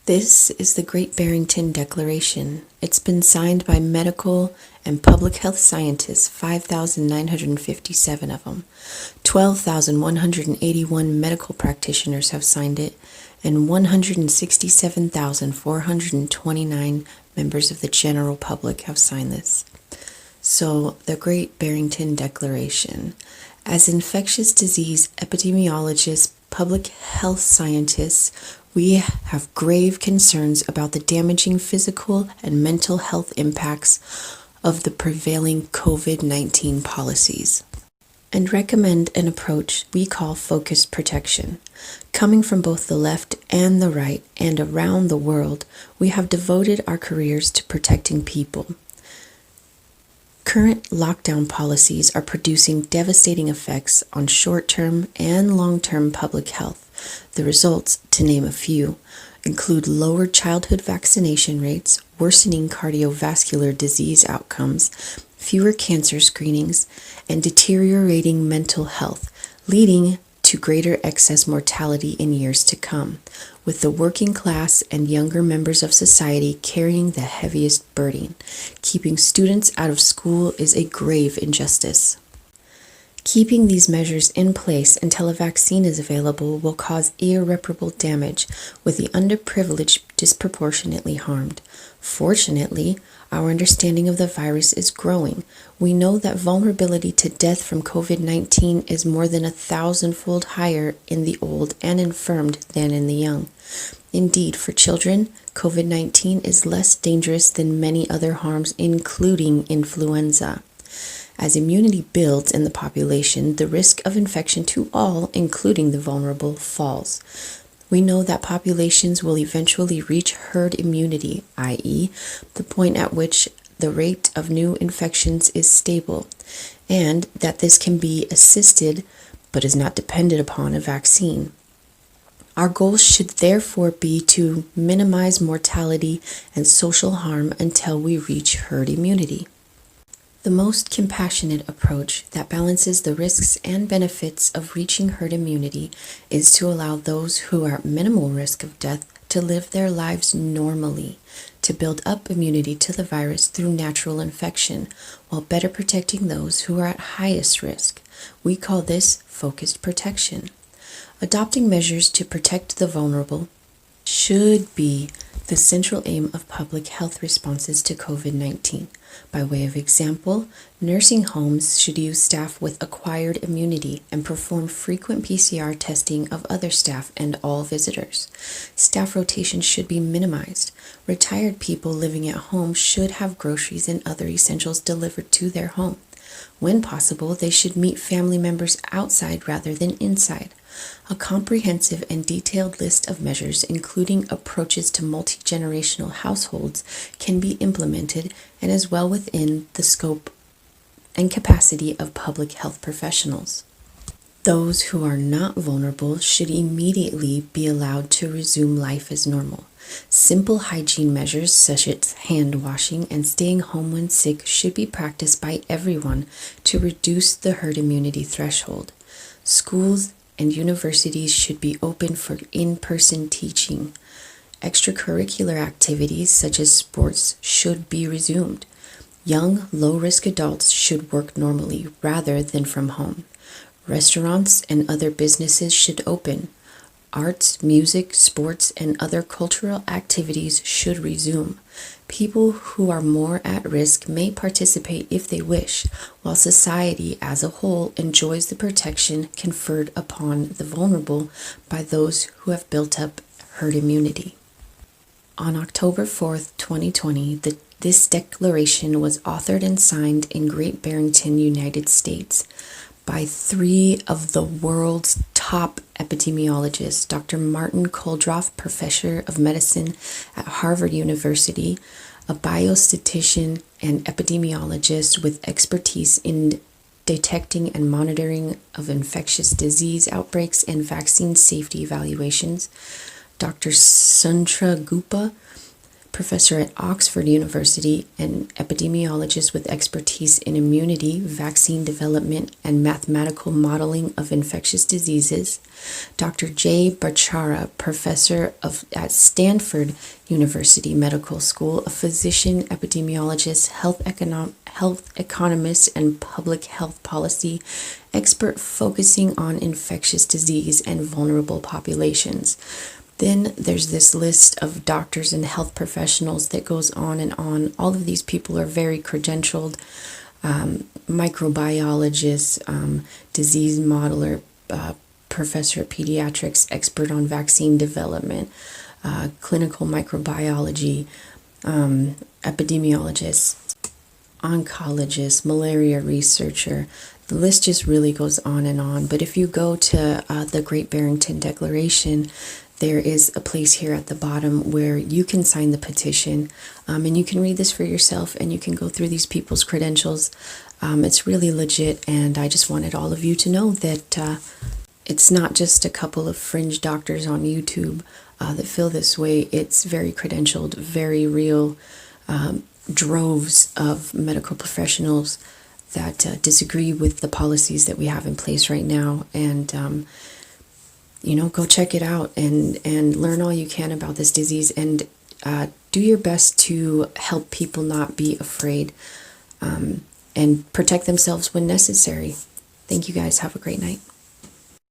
This is the Great Barrington Declaration. It's been signed by medical and public health scientists, 5,957 of them. 12,181 medical practitioners have signed it, and 167,429 members of the general public have signed this. So, the Great Barrington Declaration. As infectious disease epidemiologists, public health scientists, we have grave concerns about the damaging physical and mental health impacts of the prevailing COVID-19 policies, and recommend an approach we call focused protection. Coming from both the left and the right and around the world, we have devoted our careers to protecting people. Current lockdown policies are producing devastating effects on short-term and long-term public health. The results, to name a few, include lower childhood vaccination rates, worsening cardiovascular disease outcomes, fewer cancer screenings, and deteriorating mental health, leading to greater excess mortality in years to come, with the working class and younger members of society carrying the heaviest burden. Keeping students out of school is a grave injustice. Keeping these measures in place until a vaccine is available will cause irreparable damage, with the underprivileged disproportionately harmed. Fortunately, our understanding of the virus is growing. We know that vulnerability to death from COVID-19 is more than 1,000-fold higher in the old and infirmed than in the young. Indeed, for children, COVID-19 is less dangerous than many other harms, including influenza. As immunity builds in the population, the risk of infection to all, including the vulnerable, falls. We know that populations will eventually reach herd immunity, i.e., the point at which the rate of new infections is stable, and that this can be assisted but is not dependent upon a vaccine. Our goal should therefore be to minimize mortality and social harm until we reach herd immunity. The most compassionate approach that balances the risks and benefits of reaching herd immunity is to allow those who are at minimal risk of death to live their lives normally, to build up immunity to the virus through natural infection, while better protecting those who are at highest risk. We call this focused protection. Adopting measures to protect the vulnerable should be the central aim of public health responses to COVID-19. By way of example, nursing homes should use staff with acquired immunity and perform frequent PCR testing of other staff and all visitors. Staff rotation should be minimized. Retired people living at home should have groceries and other essentials delivered to their home. When possible, they should meet family members outside rather than inside. A comprehensive and detailed list of measures, including approaches to multi-generational households, can be implemented and is well within the scope and capacity of public health professionals. Those who are not vulnerable should immediately be allowed to resume life as normal. Simple hygiene measures such as hand washing and staying home when sick should be practiced by everyone to reduce the herd immunity threshold. Schools and universities should be open for in-person teaching. Extracurricular activities such as sports should be resumed. Young, low-risk adults should work normally rather than from home. Restaurants and other businesses should open. Arts, music, sports, and other cultural activities should resume. People who are more at risk may participate if they wish, while society as a whole enjoys the protection conferred upon the vulnerable by those who have built up herd immunity. On October 4th, 2020, this declaration was authored and signed in Great Barrington, United States, by three of the world's top epidemiologists: Dr. Martin Kulldorff, professor of medicine at Harvard University, a biostatistician and epidemiologist with expertise in detecting and monitoring of infectious disease outbreaks and vaccine safety evaluations; Dr. Sundra Gupta, professor at Oxford University, and epidemiologist with expertise in immunity, vaccine development, and mathematical modeling of infectious diseases. Dr. Jay Bhattacharya, professor at Stanford University Medical School, a physician, epidemiologist, health economist, and public health policy expert focusing on infectious disease and vulnerable populations. Then there's this list of doctors and health professionals that goes on and on. All of these people are very credentialed, microbiologists, disease modeler, professor of pediatrics, expert on vaccine development, clinical microbiology, epidemiologists, oncologist, malaria researcher. The list just really goes on and on. But if you go to the Great Barrington Declaration, there is a place here at the bottom where you can sign the petition, and you can read this for yourself, and you can go through these people's credentials. It's really legit, and I just wanted all of you to know that it's not just a couple of fringe doctors on YouTube that feel this way. It's very credentialed, very real, droves of medical professionals that disagree with the policies that we have in place right now. And go check it out and learn all you can about this disease, and do your best to help people not be afraid, and protect themselves when necessary. Thank you guys. Have a great night.